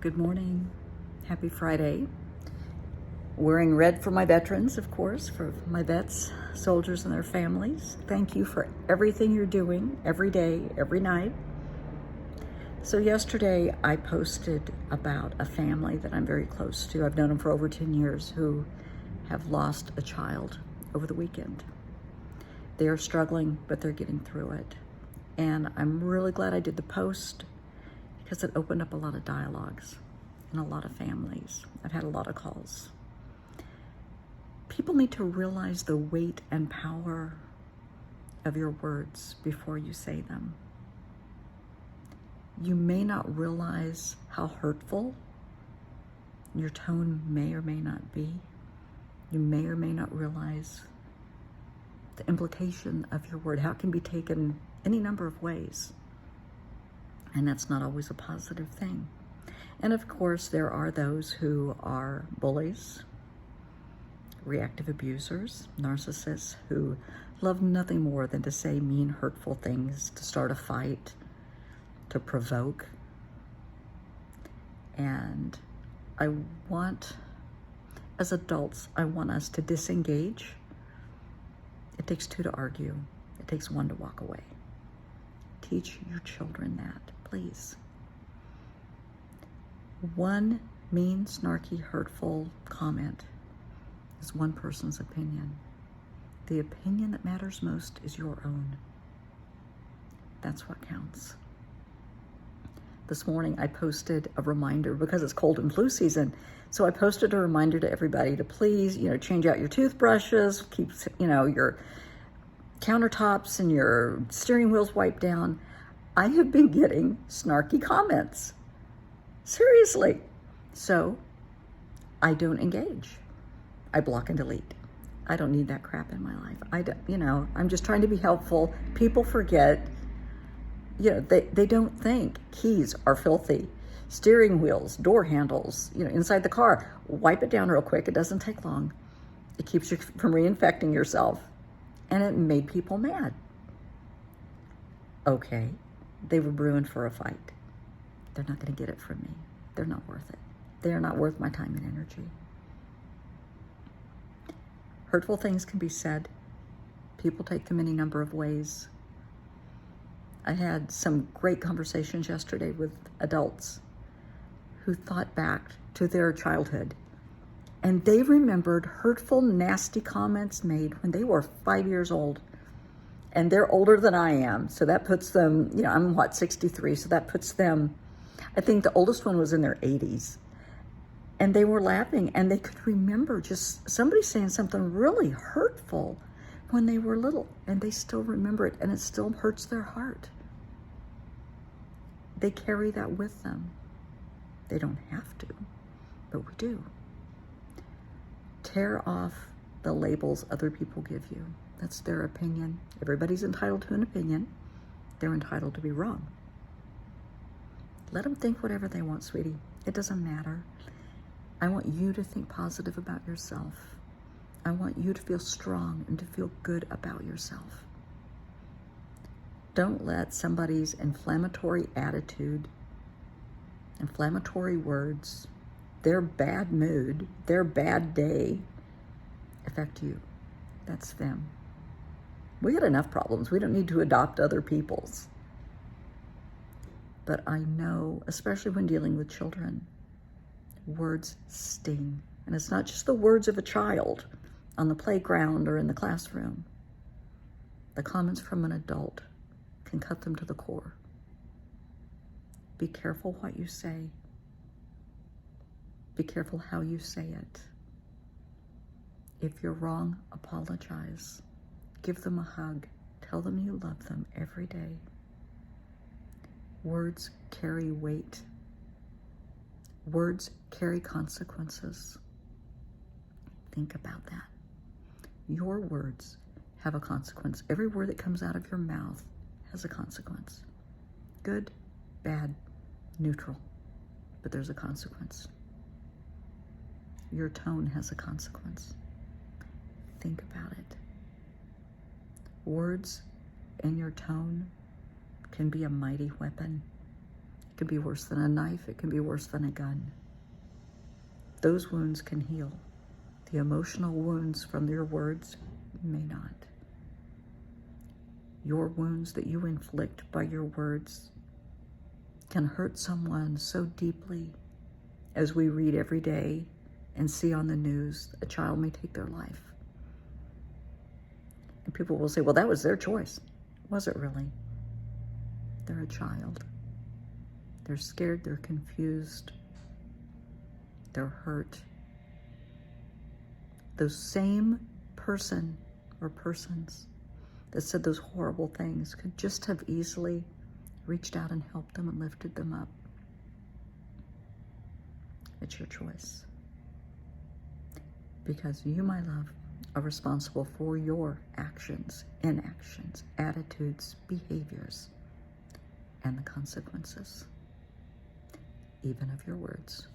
Good morning. Happy Friday. Wearing red for my veterans, of course, for my vets, soldiers, and their families. Thank you for everything you're doing every day, every night. So yesterday I posted about a family that I'm very close to. I've known them for over 10 years who have lost a child over the weekend. They are struggling, but they're getting through it. And I'm really glad I did the post because it opened up a lot of dialogues in a lot of families. I've had a lot of calls. People need to realize the weight and power of your words before you say them. You may not realize how hurtful your tone may or may not be. You may or may not realize the implication of your word, how it can be taken any number of ways. And that's not always a positive thing. And of course, there are those who are bullies, reactive abusers, narcissists who love nothing more than to say mean, hurtful things, to start a fight, to provoke. And as adults, I want us to disengage. It takes two to argue. It takes one to walk away. Teach your children that, please. One mean, snarky, hurtful comment is one person's opinion. The opinion that matters most is your own. That's what counts. This morning I posted a reminder because it's cold and flu season. So I posted a reminder to everybody to please, change out your toothbrushes, keep, your countertops and your steering wheels wiped down. I have been getting snarky comments. Seriously. So I don't engage. I block and delete. I don't need that crap in my life. I'm just trying to be helpful. People forget, they don't think keys are filthy. Steering wheels, door handles, inside the car. Wipe it down real quick. It doesn't take long. It keeps you from reinfecting yourself. And it made people mad. Okay, they were brewing for a fight. They're not going to get it from me. They're not worth it. They are not worth my time and energy. Hurtful things can be said. People take them any number of ways. I had some great conversations yesterday with adults who thought back to their childhood, and they remembered hurtful, nasty comments made when they were 5 years old. And they're older than I am, so that puts them, I'm 63, so that puts them, I think the oldest one was in their 80s. And they were laughing, and they could remember just somebody saying something really hurtful when they were little, and they still remember it, and it still hurts their heart. They carry that with them. They don't have to, but we do. Tear off the labels other people give you. That's their opinion. Everybody's entitled to an opinion. They're entitled to be wrong. Let them think whatever they want, sweetie. It doesn't matter. I want you to think positive about yourself. I want you to feel strong and to feel good about yourself. Don't let somebody's inflammatory attitude, inflammatory words, their bad mood, their bad day affect you. That's them. We got enough problems. We don't need to adopt other people's. But I know, especially when dealing with children, words sting. And it's not just the words of a child on the playground or in the classroom. The comments from an adult can cut them to the core. Be careful what you say. Be careful how you say it. If you're wrong, apologize. Give them a hug. Tell them you love them every day. Words carry weight. Words carry consequences. Think about that. Your words have a consequence. Every word that comes out of your mouth has a consequence. Good, bad, neutral. But there's a consequence. Your tone has a consequence. Think about it. Words and your tone can be a mighty weapon. It can be worse than a knife. It can be worse than a gun. Those wounds can heal. The emotional wounds from your words may not. Your wounds that you inflict by your words can hurt someone so deeply, as we read every day and see on the news, a child may take their life. And people will say, well, that was their choice. Was it really? They're a child. They're scared, they're confused, they're hurt. Those same person or persons that said those horrible things could just have easily reached out and helped them and lifted them up. It's your choice. Because you, my love, are responsible for your actions, inactions, attitudes, behaviors, and the consequences, even of your words.